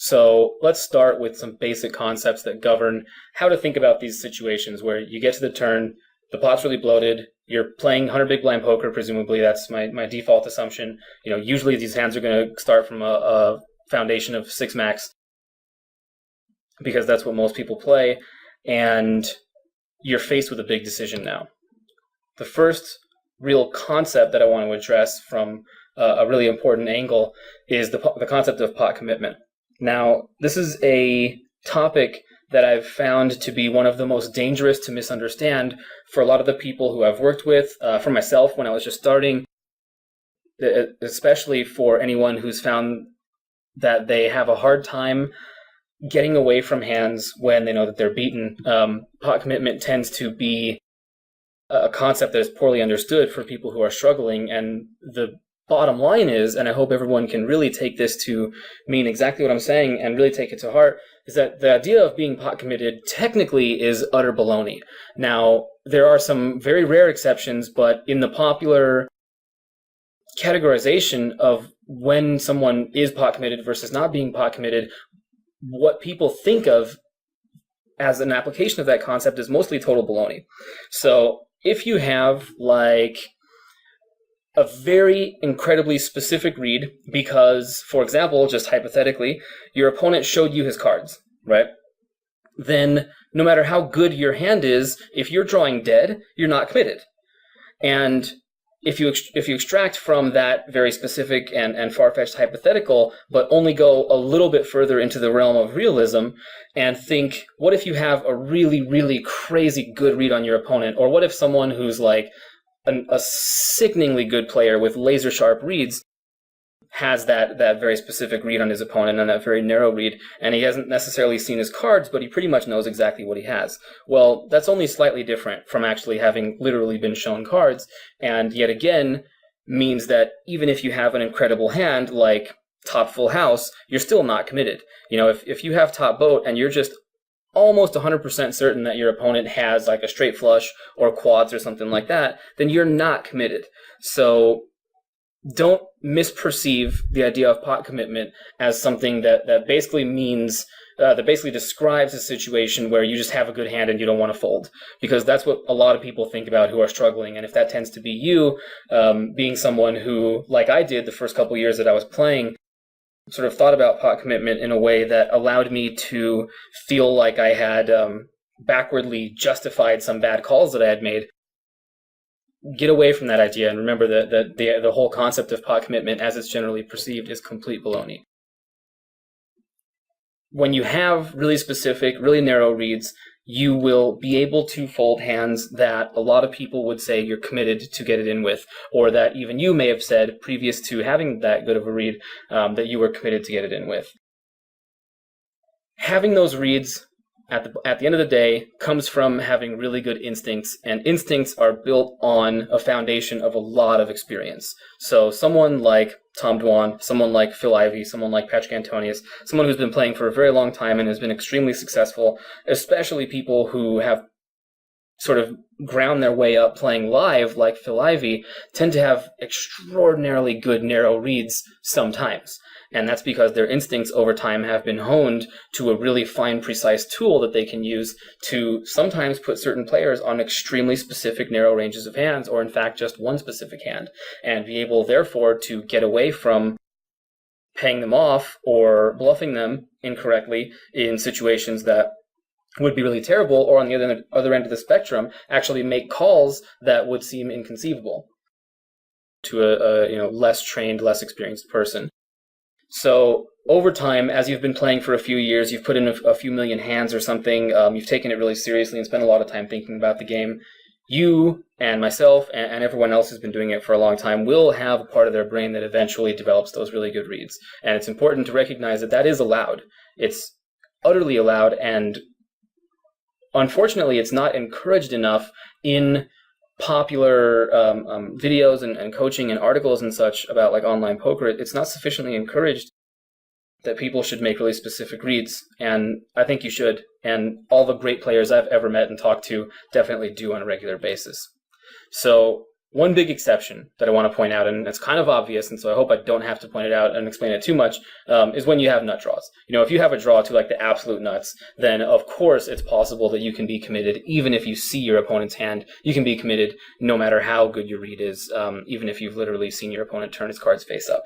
So let's start with some basic concepts that govern how to think about these situations where you get to the turn, the pot's really bloated, you're playing 100 big blind poker, presumably. That's my default assumption. Usually these hands are going to start from a foundation of 6 max because that's what most people play, and you're faced with a big decision now. The first real concept that I want to address from a really important angle is the concept of pot commitment. Now, this is a topic that I've found to be one of the most dangerous to misunderstand for a lot of the people who I've worked with, for myself when I was just starting, especially for anyone who's found that they have a hard time getting away from hands when they know that they're beaten. Pot commitment tends to be a concept that is poorly understood for people who are struggling, and the bottom line is, and I hope everyone can really take this to mean exactly what I'm saying and really take it to heart, is that the idea of being pot committed technically is utter baloney. Now, there are some very rare exceptions, but in the popular categorization of when someone is pot committed versus not being pot committed, what people think of as an application of that concept is mostly total baloney. So if you have like a very incredibly specific read because, for example, just hypothetically, your opponent showed you his cards, right? Then no matter how good your hand is, if you're drawing dead, you're not committed. And if you extract from that very specific and far-fetched hypothetical, but only go a little bit further into the realm of realism and think, what if you have a really, really crazy good read on your opponent? Or what if someone who's like a sickeningly good player with laser sharp reads has that very specific read on his opponent and that very narrow read, and he hasn't necessarily seen his cards, but he pretty much knows exactly what he has. Well, that's only slightly different from actually having literally been shown cards, and yet again means that even if you have an incredible hand like top full house, you're still not committed. If you have top boat and you're just almost 100% certain that your opponent has like a straight flush or quads or something like that, then you're not committed. So don't misperceive the idea of pot commitment as something that basically means, that basically describes a situation where you just have a good hand and you don't want to fold. Because that's what a lot of people think about who are struggling. And if that tends to be you, being someone who, like I did the first couple years that I was playing, sort of thought about pot commitment in a way that allowed me to feel like I had backwardly justified some bad calls that I had made. Get away from that idea and remember that the whole concept of pot commitment as it's generally perceived is complete baloney. When you have really specific, really narrow reads, you will be able to fold hands that a lot of people would say you're committed to get it in with, or that even you may have said previous to having that good of a read that you were committed to get it in with. Having those reads at the end of the day comes from having really good instincts, and instincts are built on a foundation of a lot of experience. So someone like Tom Dwan, someone like Phil Ivey, someone like Patrick Antonius, someone who's been playing for a very long time and has been extremely successful, especially people who have sort of ground their way up playing live like Phil Ivey, tend to have extraordinarily good narrow reads sometimes. And that's because their instincts over time have been honed to a really fine, precise tool that they can use to sometimes put certain players on extremely specific narrow ranges of hands, or in fact just one specific hand, and be able therefore to get away from paying them off or bluffing them incorrectly in situations that would be really terrible, or on the other end of the spectrum, actually make calls that would seem inconceivable to a less trained, less experienced person. So over time, as you've been playing for a few years, you've put in a few million hands or something, you've taken it really seriously and spent a lot of time thinking about the game, you and myself and everyone else who's been doing it for a long time will have a part of their brain that eventually develops those really good reads. And it's important to recognize that that is allowed. It's utterly allowed, and unfortunately, it's not encouraged enough in popular videos and coaching and articles and such about like online poker. It's not sufficiently encouraged that people should make really specific reads, and I think you should, and all the great players I've ever met and talked to definitely do on a regular basis. So One big exception that I want to point out, and it's kind of obvious, and so I hope I don't have to point it out and explain it too much, is when you have nut draws. If you have a draw to like the absolute nuts, then of course it's possible that you can be committed even if you see your opponent's hand. You can be committed no matter how good your read is, even if you've literally seen your opponent turn his cards face up.